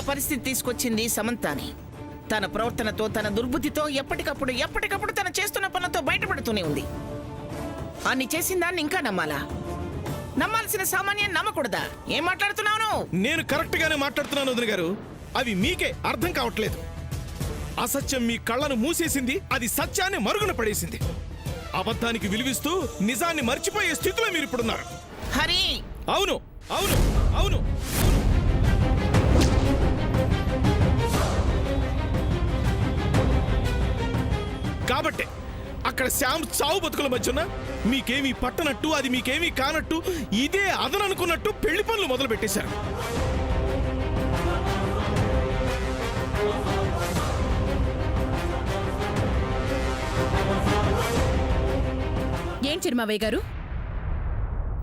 పరిస్థితి తీసుకొచ్చింది సమంతాని. తన ప్రవర్తనతో, తన దుర్బుద్ధితో ఎప్పటికప్పుడు తన చేస్తున్న పనులతో బయటపడుతూనే ఉంది. అన్ని చేసిన దాన్ని ఇంకా నమ్మాలా? నమ్మాల్సిన సామాన్యం నమ్మకూడదా? ఏం మాట్లాడుతున్నావు? నేను కరెక్ట్ గానే మాట్లాడుతున్నాను వదిన గారు. అవి మీకే అర్థం కావట్లేదు. అసత్యం మీ కళ్ళను మూసేసింది, అది సత్యాన్ని మరుగున పడేసింది. అబద్ధానికి విలువిస్తూ నిజాన్ని మర్చిపోయే స్థితిలో మీరు ఇప్పుడున్నారు. హరి, అవును అవును అవును కాబట్టే అక్కడ శ్యామ్ చావు బతుకుల మధ్యన మీకేమీ పట్టనట్టు, అది మీకేమీ కానట్టు, ఇదే అదననుకున్నట్టు పెళ్లి పనులు మొదలు పెట్టేశారు. ఏం చిరుమావయ్య గారు,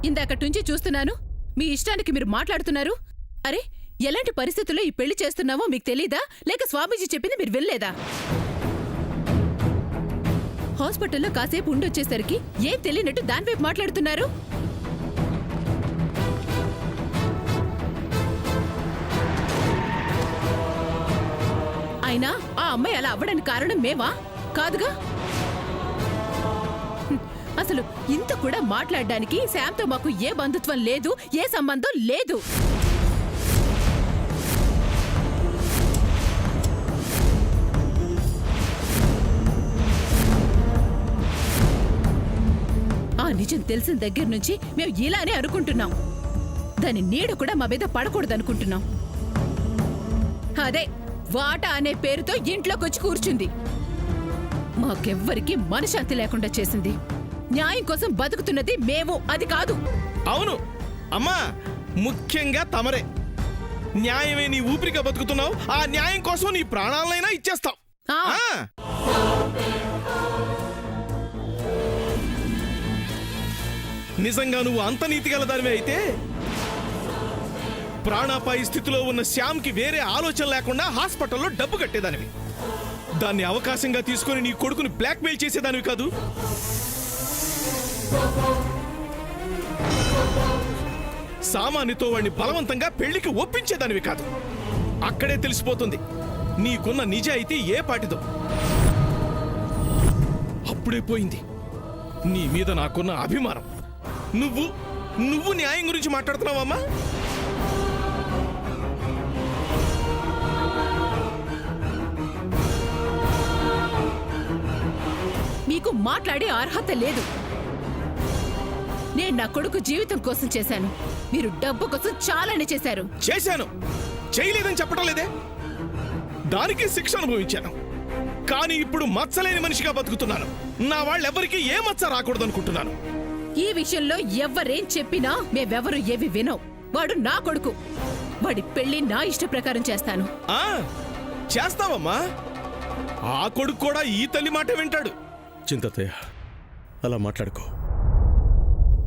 ఇందాకటి నుంచి చూస్తున్నాను మీ ఇష్టానికి మీరు మాట్లాడుతున్నారు. అరే, ఎలాంటి పరిస్థితుల్లో ఈ పెళ్లి చేస్తున్నావో మీకు తెలీదా? లేక స్వామీజీ చెప్పింది మీరు వినలేదా? హాస్పిటల్లో కాసేపు ఉండొచ్చేసరికి ఏం తెలియనట్టు దానివైపు మాట్లాడుతున్నారు. అయినా ఆ అమ్మాయి అలా అవ్వడానికి కారణం మేమా? కాదుగా. అసలు ఇంత కూడా మాట్లాడడానికి శామ్తో మాకు ఏ బంధుత్వం లేదు, ఏ సంబంధం లేదు. ఆ నిజం తెలిసిన దగ్గర నుంచి మేము ఇలానే అనుకుంటున్నాం. దాని నీడ కూడా మా మీద పడకూడదనుకుంటున్నాం. అదే వాటా అనే పేరుతో ఇంట్లోకొచ్చి కూర్చుంది. మాకెవ్వరికి మనశ్శాంతి లేకుండా చేసింది. న్యాయం కోసం బతుకుతున్నది మేము, అది కాదు. అవును అమ్మా, ముఖ్యంగా తమరే. న్యాయమే నీ ఊపిరిగా బతుకుతున్నావు. ఆ న్యాయం కోసం నీ ప్రాణాలైనా ఇచ్చేస్తావు. నిజంగా నువ్వు అంత నీతి గల దానివే అయితే ప్రాణాపాయ స్థితిలో ఉన్న శ్యామ్కి వేరే ఆలోచన లేకుండా హాస్పిటల్లో డబ్బు కట్టేదానివి. దాన్ని అవకాశంగా తీసుకుని నీ కొడుకుని బ్లాక్మెయిల్ చేసేదానివి కాదు. సామాన్యతో వాడిని బలవంతంగా పెళ్లికి ఒప్పించేదానివి కాదు. అక్కడే తెలిసిపోతుంది నీకున్న నిజాయితీ ఏ పాటిదో. అప్పుడే పోయింది నీ మీద నాకున్న అభిమానం. నువ్వు న్యాయం గురించి మాట్లాడుతున్నావమ్మా? మీకు మాట్లాడే అర్హత లేదు. నేను నా కొడుకు జీవితం కోసం చేశాను, మీరు డబ్బు కోసం చాలానే చేశారు. చేశాను, చేయలేదని చెప్పడం లేదే. దానికి శిక్ష అనుభవించాను. కానీ ఇప్పుడు మచ్చలేని మనిషిగా బతుకుతున్నాను. నా వాళ్ళెవ్వరికీ ఏ మచ్చ రాకూడదనుకుంటున్నాను. ఈ విషయంలో ఎవ్వరేం చెప్పినా మేమెవరు ఏవి వినవు. వాడు నా కొడుకు. వాడి పెళ్లి నా ఇష్ట ప్రకారం చేస్తాను. చేస్తావమ్మా? ఆ కొడుకు కూడా ఈ తల్లి మాట వింటాడు. చింతతయ్య, అలా మాట్లాడుకో.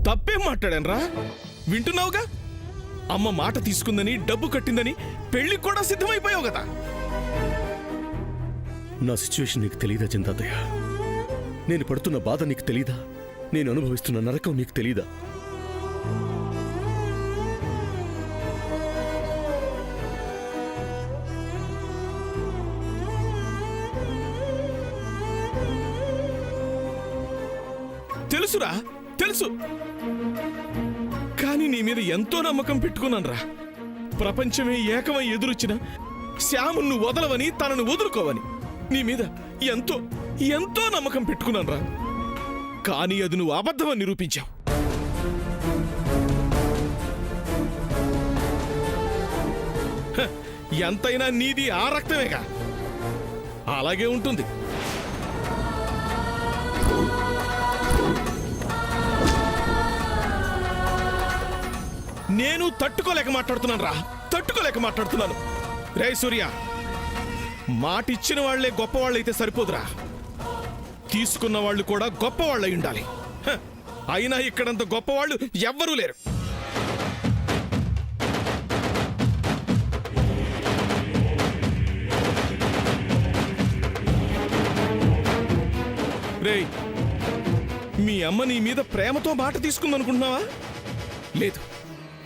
తప్పేం మాట్లాడానరా? వింటున్నావుగా. అమ్మ మాట తీసుకుందని, డబ్బు కట్టిందని పెళ్లి కూడా సిద్ధమైపోయావు కదా. నా సిచ్యువేషన్ నీకు తెలీదా చింతతయ్య? నేను పడుతున్న బాధ నీకు తెలీదా? నేను అనుభవిస్తున్న నరకం నీకు తెలీదా? తెలుసురా, తెలుసు. కానీ నీ మీద ఎంతో నమ్మకం పెట్టుకున్నానురా. ప్రపంచమే ఏకమై ఎదురొచ్చిన శ్యాము నువ్వు వదలవని, తనను వదులుకోవని నీ మీద ఎంతో ఎంతో నమ్మకం పెట్టుకున్నానురా. కానీ అది నువ్వు అబద్ధమని నిరూపించావు. ఎంతైనా నీది ఆ రక్తమేగా, అలాగే ఉంటుంది. నేను తట్టుకోలేక మాట్లాడుతున్నాను రా, తట్టుకోలేక మాట్లాడుతున్నాను. రే సూర్య, మాటిచ్చిన వాళ్లే గొప్పవాళ్ళైతే సరిపోదురా, తీసుకున్న వాళ్ళు కూడా గొప్పవాళ్ళై ఉండాలి. అయినా ఇక్కడంత గొప్పవాళ్ళు ఎవ్వరూ లేరు. రేయ్, మీ అమ్మ నీ మీద ప్రేమతో మాట తీసుకుందనుకుంటున్నావా? లేదు,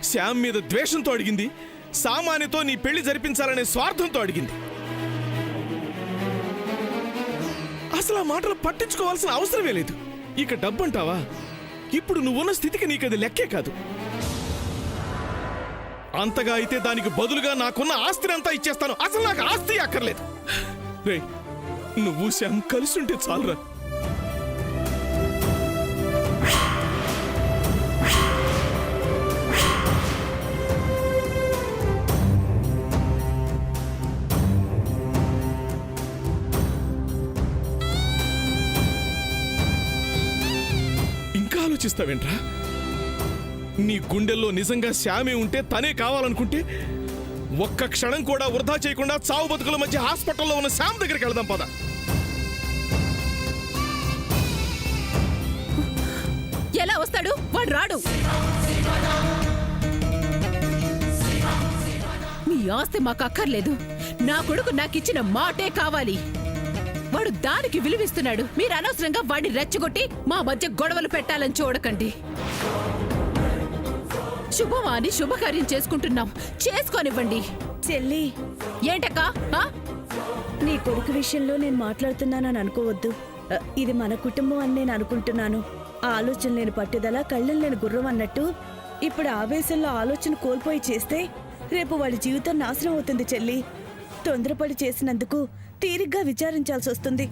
శ్యామ్ మీద ద్వేషంతో అడిగింది. సామాన్యతో నీ పెళ్లి జరిపించాలనే స్వార్థంతో అడిగింది. అసలు ఆ మాటలు పట్టించుకోవాల్సిన అవసరమే లేదు. ఇక డబ్బంటావా? ఇప్పుడు నువ్వున్న స్థితికి నీకది లెక్కే కాదు. అంతగా అయితే దానికి బదులుగా నాకున్న ఆస్తిని అంతా ఇచ్చేస్తాను. అసలు నాకు ఆస్తి అక్కర్లేదు. రేయ్, నువ్వు శ్యామ్ కలిసి ఉంటే చాలురా. ఇంకా ఆలోచిస్తావేంట్రా? నీ గుండెల్లో నిజంగా శ్యామే ఉంటే తనే కావాలనుకుంటే ఒక్క క్షణం కూడా వృధా చేయకుండా చావు బతుకుల మధ్య హాస్పిటల్లో ఉన్న శ్యామ్ దగ్గరికి వెళదాం పద. ఎలా వస్తాడు? వాడు రాడు. మీ ఆస్తి మాకు అక్కర్లేదు. నా కొడుకు నాకిచ్చిన మాటే కావాలి. వాడు దానికి విలువిస్తున్నాడు. మీరు అనవసరంగా వాడిని రెచ్చగొట్టి మా మధ్య గొడవలు పెట్టాలని చూడకండి. శుభమాని శుభకార్యం చేసుకుంటున్నాం, చేసుకోనివ్వండి. చెల్లి, ఏంటక్కా? నీ కొడుకు విషయంలో నేను మాట్లాడుతున్నానని అనుకోవద్దు. ఇది మన కుటుంబం అని నేను అనుకుంటున్నాను. ఆలోచన లేని పట్టుదల, కళ్ళం లేని గుర్రం అన్నట్టు ఇప్పుడు ఆవేశంలో ఆలోచన కోల్పోయి చేస్తే రేపు వాడి జీవితం నాశనం అవుతుంది చెల్లి. తొందరపడి చేసినందుకు తీరిగ్గా విచారించాల్సి వస్తుంది.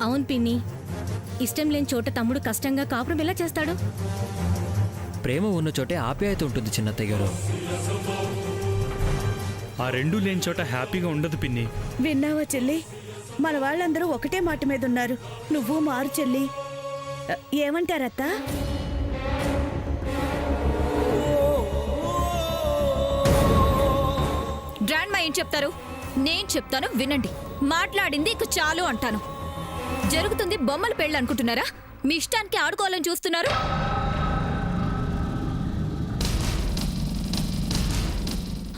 అవును పిన్ని, ఇష్టం లేని చోట తమ్ముడు కష్టంగా కాపురం ఎలా చేస్తాడు? ప్రేమ ఉన్న చోటే ఆప్యాయత ఉంటుంది చిన్నత్తయ్య గారు. ఆ రెండూ లేని చోట హ్యాపీగా ఉండదు పిన్ని. విన్నావా చెల్లి? మన వాళ్ళందరూ ఒకటే మాట మీద ఉన్నారు. నువ్వు మారు చెల్లి. ఏమంటారత్తా? గ్రాండ్ మా ఏం చెప్తారు? నేను చెప్తాను వినండి. మాట్లాడింది ఇక చాలు అంటాను. జరుగుతుంది బొమ్మల పెళ్ళి అనుకుంటున్నారా? మీ ఇష్టానికి ఆడుకోవాలని చూస్తున్నారు.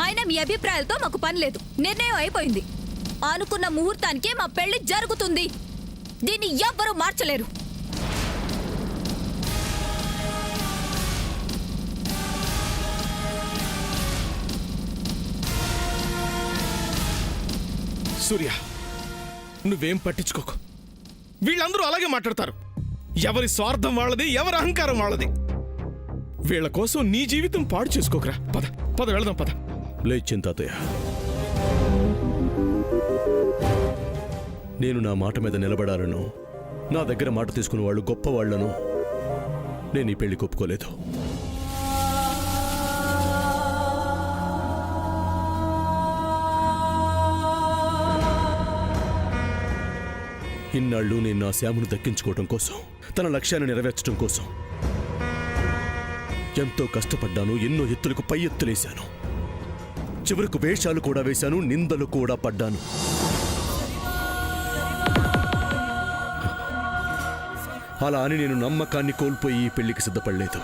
అయినా మీ అభిప్రాయాలతో మాకు పని లేదు. నిర్ణయం అయిపోయింది. అనుకున్న ముహూర్తానికే మా పెళ్లి జరుగుతుంది. దీన్ని ఎవ్వరూ మార్చలేరు. సూర్య, నువ్వేం పట్టించుకోకు. వీళ్ళందరూ అలాగే మాట్లాడతారు. ఎవరి స్వార్థం వాళ్ళది, ఎవరి అహంకారం వాళ్ళది. వీళ్ళ కోసం నీ జీవితం పాడు చేసుకోకరా. పద పద వెళదాం పద. లేచిన తాతయ్య, నేను నా మాట మీద నిలబడాలను, నా దగ్గర మాట తీసుకున్న వాళ్ళు గొప్పవాళ్లను నేను ఈ పెళ్లి ఒప్పుకోలేదు. ఇన్నాళ్ళు నేను నా శ్యామును దక్కించుకోవటం కోసం, తన లక్ష్యాన్ని నెరవేర్చడం కోసం ఎంతో కష్టపడ్డాను. ఎన్నో ఎత్తులకు పై ఎత్తులేశాను. చివరకు వేషాలు కూడా వేశాను, నిందలు కూడా పడ్డాను. అలా అని నేను నమ్మకాన్ని కోల్పోయి ఈ పెళ్లికి సిద్ధపడలేదు.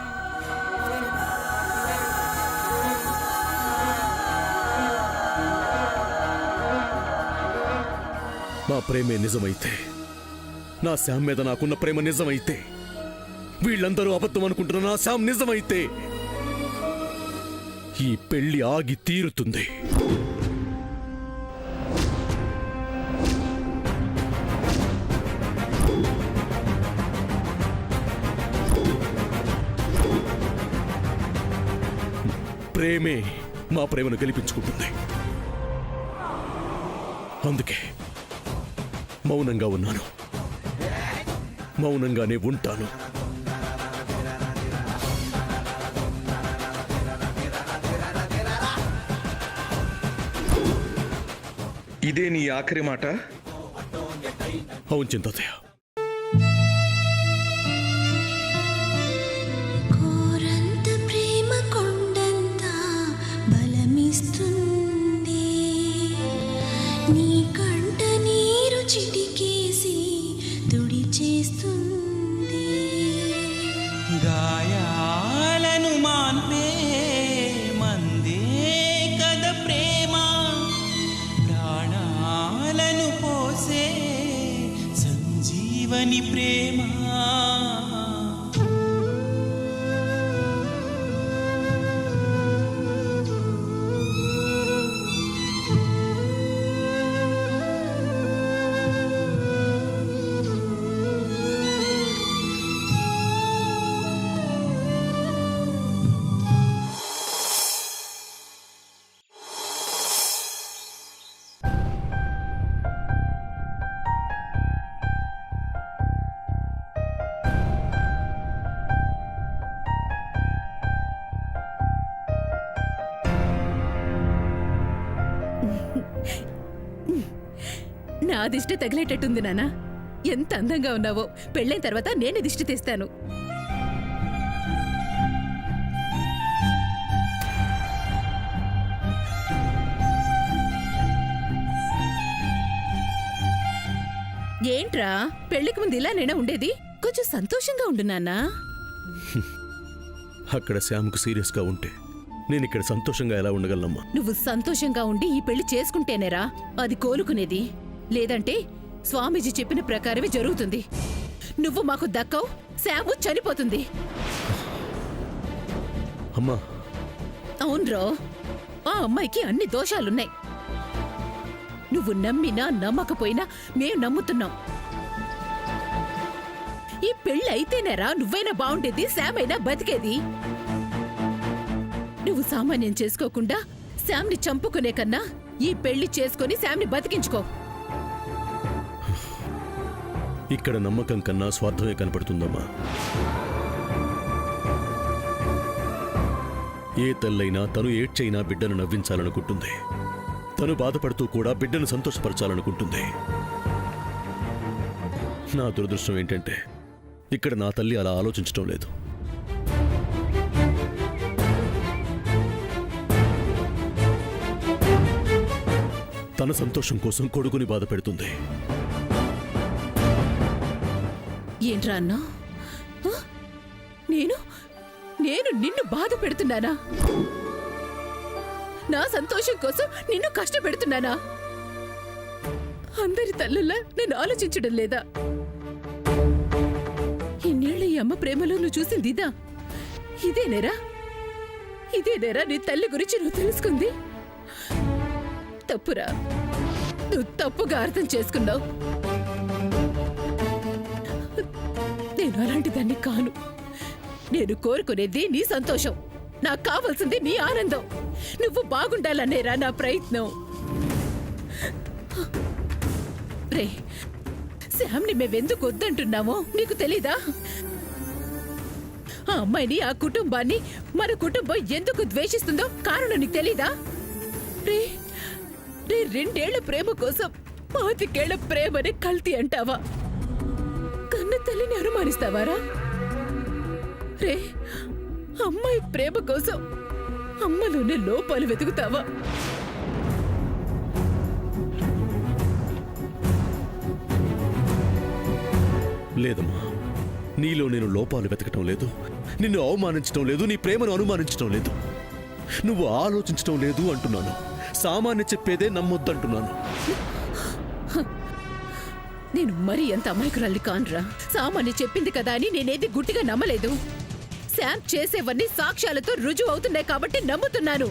మా ప్రేమే నిజమైతే, నా శ్యామ్ మీద నాకున్న ప్రేమ నిజమైతే, వీళ్ళందరూ అబద్ధం అనుకుంటున్న నా శ్యామ్ నిజమైతే ఈ పెళ్లి ఆగి తీరుతుంది. ప్రేమే మా ప్రేమను గెలిపించుకుంటుంది. అందుకే మౌనంగా ఉన్నాను, మౌనంగానే ఉంటాను. ఇదే నీ ఆఖరి మాట? అవును చింతాతయ్య. కోరంత ప్రేమ కొండంత బలమిస్తుంది. నీ కంట నీరు చిటికేసి తుడిచేస్తుంది. గాయాలను మాన్పే మందే కద ప్రేమ, ప్రాణాలను పోసే సంజీవని ప్రేమ. నా దిష్టి తగిలేటట్టుంది నాన్న. ఎంత అందంగా ఉన్నావో. పెళ్ళైన తర్వాత నేనే దిష్టి తీస్తాను. ఏంట్రా, పెళ్లికి ముందు ఇలానైనా ఉండేది? కొంచెం సంతోషంగా ఉండు నాన్నా. అక్కడ శ్యామ్కు సీరియస్గా ఉంటే నేను ఇక్కడ సంతోషంగా ఎలా ఉండగలనమ్మా? నువ్వు సంతోషంగా ఉండి ఈ పెళ్లి చేసుకుంటేనేరా అది కోలుకునేది. లేదంటే స్వామీజీ చెప్పిన ప్రకారమే జరుగుతుంది. నువ్వు మాకు దక్కవు, శ్యాము చనిపోతుంది. అమ్మా, అవునరా, ఆ అమ్మాయికి అన్ని దోషాలున్నాయి. నువ్వు నమ్మినా నమ్మకపోయినా మేం నమ్ముతున్నాం. ఈ పెళ్ళి అయితేనేరా నువ్వైనా బాగుండేది, శామైనా బతికేది. నువ్వు సామాన్యం చేసుకోకుండా శామ్ని చంపుకునే కన్నా ఈ పెళ్లి చేసుకుని శామ్ని బతికించుకో. ఇక్కడ నమ్మకం కన్నా స్వార్థమే కనపడుతుందమ్మా. ఏ తల్లైనా తను ఏడ్చైనా బిడ్డను నవ్వించాలనుకుంటుంది. తను బాధపడుతూ కూడా బిడ్డను సంతోషపరచాలనుకుంటుంది. నా దురదృష్టం ఏంటంటే ఇక్కడ నా తల్లి అలా ఆలోచించడం లేదు. తన సంతోషం కోసం కొడుకుని బాధ పెడుతుంది. ఏంట్రా అన్నా? నేను నేను నిన్ను బాధ పెడుతున్నానా? నా సంతోషం కోసం నిన్ను కష్టపెడుతున్నానా? అందరి తల్లులా నేను ఆలోచించడం లేదా? ఇన్నేళ్ల ఈ అమ్మ ప్రేమలో నువ్వు చూసింది ఇదా? ఇదేనేరా నీ తల్లి గురించి నువ్వు తెలుసుకుంది? తప్పురా, నువ్వు తప్పుగా అర్థం చేసుకున్నావు. నేను అలాంటి దాన్ని కాను. నేను కోరుకునేది నీ సంతోషం, నాకు కావాల్సింది నీ ఆనందం. నువ్వు బాగుండాలనేరా నా ప్రయత్నం. రే, శామ్ని మేమెందుకు వద్దంటున్నామో నీకు తెలీదా? ఆ అమ్మాయిని, ఆ కుటుంబాన్ని, మన కుటుంబం ఎందుకు ద్వేషిస్తుందో కారణం నీకు తెలీదా? రే, 2 ఏళ్ల ప్రేమ కోసం 25 ఏళ్ల ప్రేమని కల్తీ అంటావా? కన్న తల్లిని అనుమానిస్తావారా? రే, అమ్మాయి ప్రేమ కోసం అమ్మలోనే లోపాలు వెతుకుతావా? లేదమ్మా, నీలో నేను లోపాలు వెతకటం లేదు, నిన్ను అవమానించటం లేదు, నీ ప్రేమను అనుమానించటం లేదు. నువ్వు ఆలోచించటం లేదు అంటున్నాను. సామాన్య చెప్పేదే నమ్మొద్దంటున్నాను. నేను మరీ ఎంత అమాయకురాలి కాన్రా. సామాన్య చెప్పింది కదా అని నేనేది గుట్టిగా నమ్మలేదు. శామ్ చేసేవన్నీ సాక్ష్యాలతో రుజువు అవుతున్నాయి కాబట్టి నమ్ముతున్నాను.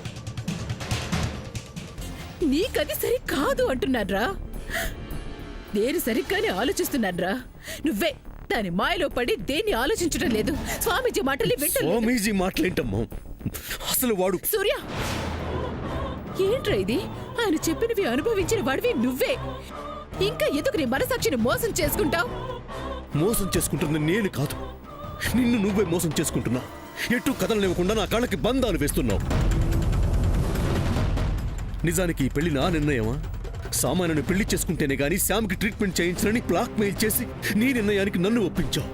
నీకది సరి కాదు అంటున్నాన్రా. నేను సరిగ్గానే ఆలోచిస్తున్నాన్రా. నువ్వే దాని మాయలో పడి దేన్ని ఆలోచించడం లేదు. స్వామీజీ మాటలు వింటలేదు. స్వామీజీ మాటలేంటమ్మా? అసలు వాడు సూర్య, ఏంట్రా ఇది? ఆయన చెప్పినవి అనుభవించిన వాడివి నువ్వే. ఇంకా ఎందుకు నీ మనసాక్షిని మోసం చేసుకుంటావు? మోసం చేసుకుంటున్న నేను కాదు, నిన్ను నువ్వే మోసం చేసుకుంటున్నా. ఎటు కథలనివ్వకుండా నా కాళ్ళకి బంధాలు వేస్తున్నావు. నిజానికి ఈ పెళ్లి నా నిర్ణయమా? సామాన్యుని పెళ్లి చేసుకుంటేనే గానీ శ్యామ్కి ట్రీట్మెంట్ చేయించాలని బ్లాక్ మెయిల్ చేసి నీ నిర్ణయానికి నన్ను ఒప్పించావు.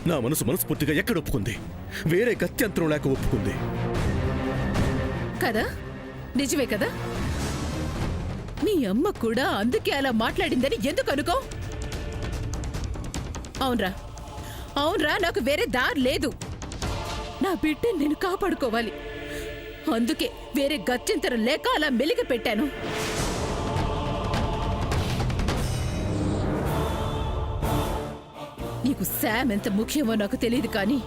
నా మనస్ఫూర్తిగా ఎక్కడ ఒప్పుకుంది? వేరే గత్యంతరం లేక ఒప్పుకుంది కదా? నిజమే కదా? మీ అమ్మ కూడా అందుకే అలా మాట్లాడిందని ఎందుకు అనుకో? అవునరా, నాకు వేరే దారి లేదు. నా బిడ్డని నేను కాపాడుకోవాలి. అందుకే వేరే గత్యంతరం లేక అలా మెలిగ పెట్టాను. నీకు శామ్ ఎంత ముఖ్యమో నాకు తెలియదు, కానీ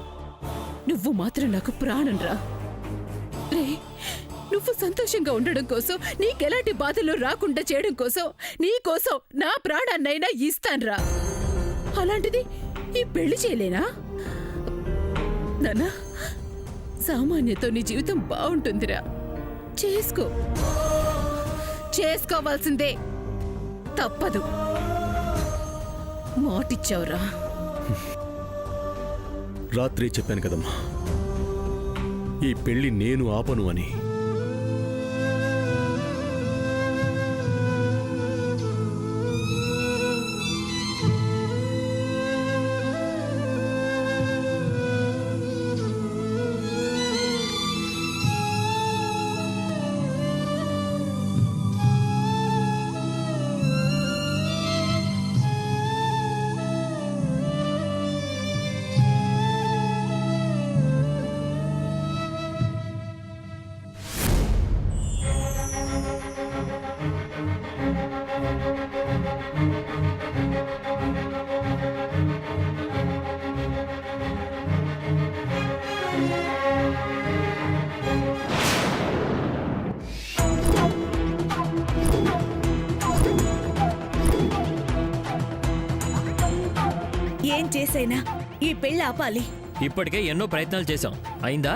నువ్వు మాత్రం నాకు ప్రాణంరా. రే, నువ్వు సంతోషంగా ఉండడం కోసం, నీకెలాంటి బాధలు రాకుండా చేయడం కోసం, నీకోసం నా ప్రాణాన్నైనా ఇస్తాన్రా. అలాంటిది ఈ పెళ్లి చేయలేనా? నాన్నా, సామాన్యతో నీ జీవితం బాగుంటుందిరా. చేసుకోవాల్సిందే, తప్పదు. మాటిచ్చావురా. రాత్రి చెప్పాను కదమ్మా, ఈ పెళ్లి నేను ఆపను అని. చేసైనా ఈ పెళ్లి ఆపాలి. ఇప్పటికే ఎన్నో ప్రయత్నాలు చేశాం, అయిందా?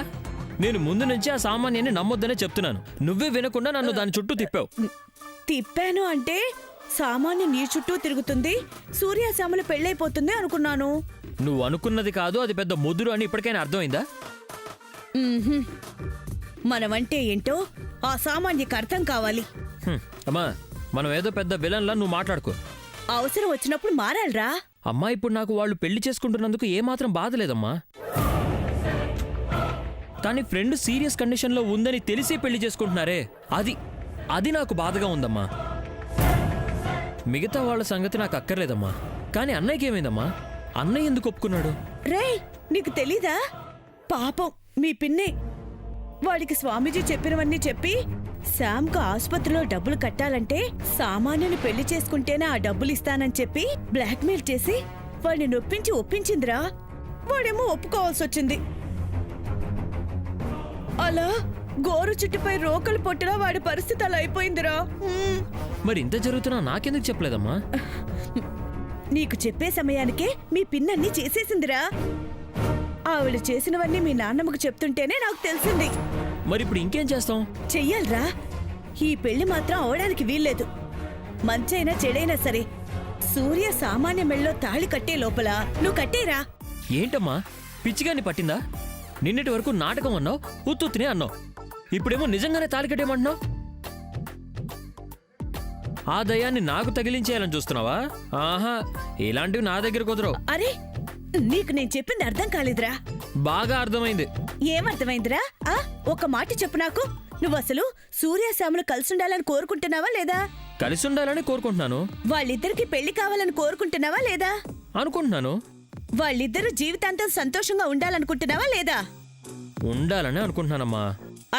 నేను ముందు నుంచి ఆ సామాన్యాన్ని నమ్మొద్దనే చెప్తున్నాను, నువ్వే వినకుండా నన్ను దాని చుట్టూ తిప్పావు. తిప్పాను అంటే సామాన్య నీ చుట్టూ తిరుగుతుంది, సూర్యశ్యామల పెళ్ళైపోతుంది అనుకున్నాను. నువ్వు అనుకున్నది కాదు, అది పెద్ద ముదురు అని ఇప్పటికైనా అర్థమైందా? మనమంటే ఏంటో ఆ సామాన్యకి అర్థం కావాలి. అమ్మా, మనం ఏదో పెద్ద విలన్లా నువ్వు మాట్లాడుకో. అవసరం వచ్చినప్పుడు మారాలరా. అమ్మా, ఇప్పుడు నాకు వాళ్ళు పెళ్లి చేసుకుంటున్నందుకు ఏమాత్రం బాధ లేదమ్మా. కానీ ఫ్రెండ్ సీరియస్ కండిషన్లో ఉందని తెలిసి పెళ్లి చేసుకుంటున్నారే, అది నాకు బాధగా ఉందమ్మా. మిగతా వాళ్ళ సంగతి నాకు అక్కర్లేదమ్మా. కానీ అన్నయ్యకి ఏమైందమ్మా? అన్నయ్య ఎందుకు ఒప్పుకున్నాడు? రేయ్, నీకు తెలీదా? పాపం మీ పిన్ని వాడికి స్వామీజీ చెప్పినవన్నీ చెప్పి శామ్కు ఆసుపత్రిలో డబ్బులు కట్టాలంటే సామాన్యుని పెళ్లి చేసుకుంటేనే ఆ డబ్బులు ఇస్తానని చెప్పి బ్లాక్మెయిల్ చేసి వాడిని నొప్పించి ఒప్పించిందిరా. వాడేమో ఒప్పుకోవాల్సి వచ్చింది. అలా గోరు చుట్టుపై రోకలు పొట్టినా వాడి పరిస్థితి అలా అయిపోయిందిరా. మరి ఇంత జరుగుతున్నా నాకెందుకు చెప్పలేదమ్మా? నీకు చెప్పే సమయానికే మీ పిన్నన్ని చేసేసిందిరా. ఆవిడ చేసినవన్నీ మీ నాన్నమ్మకు చెప్తుంటేనే నాకు తెలిసింది. మరి ఇప్పుడు ఇంకేం చేస్తాం? చెయ్యాలరా. ఈ పెళ్లి మాత్రం అవడానికి వీల్లేదు. మంచైనా చెడైనా సరే సూర్య సామాన్య మెళ్ళలో తాళి కట్టే లోపల నువ్వు కట్టేరా. ఏంటమ్మా, పిచ్చిగాని పట్టిందా? నిన్నటి వరకు నాటకం అన్నావు, ఉత్తుత్తినే అన్నావు, ఇప్పుడేమో నిజంగానే తాళి కట్టేయమంటున్నావు. ఆ దయాన్ని నాకు తగిలించేయాలని చూస్తున్నావా? ఆహా, ఇలాంటివి నా దగ్గర కుదరవు. అరే, నీకు నేను చెప్పింది అర్థం కాలేదురా. బాగా అర్థమైంది. ఏమర్థమైందిరా? ఒక మాట చెప్పు నాకు. నువ్వు అసలు సూర్యశ్యాములు కలిసి ఉండాలని కోరుకుంటున్నావా లేదా? కలిసి ఉండాలని కోరుకుంటున్నాను. వాళ్ళిద్దరికి పెళ్లి కావాలని కోరుకుంటున్నావా లేదా? అనుకుంటున్నాను. వాళ్ళిద్దరూ జీవితాంతం సంతోషంగా ఉండాలనుకుంటున్నావా లేదా? ఉండాలని అనుకుంటున్నానమ్మా.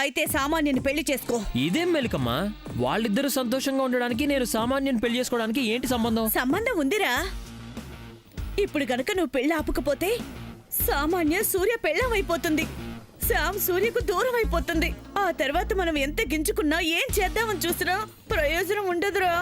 అయితే సామాన్యుని పెళ్లి చేసుకో. ఇదేం మెలికమ్మా? వాళ్ళిద్దరూ సంతోషంగా ఉండడానికి నేను సామాన్యుని పెళ్లి చేసుకోవడానికి ఏంటి సంబంధం? సంబంధం ఉందిరా. ఇప్పుడు గనక నువ్వు పెళ్లి ఆపకపోతే సామాన్య సూర్య పెళ్ళమైపోతుంది. శామ్ సూర్యకు దూరం అయిపోతుంది. ఆ తర్వాత మనం ఎంత గింజుకున్నా ఏం చేద్దామని చూసినా ప్రయోజనం ఉండదురా.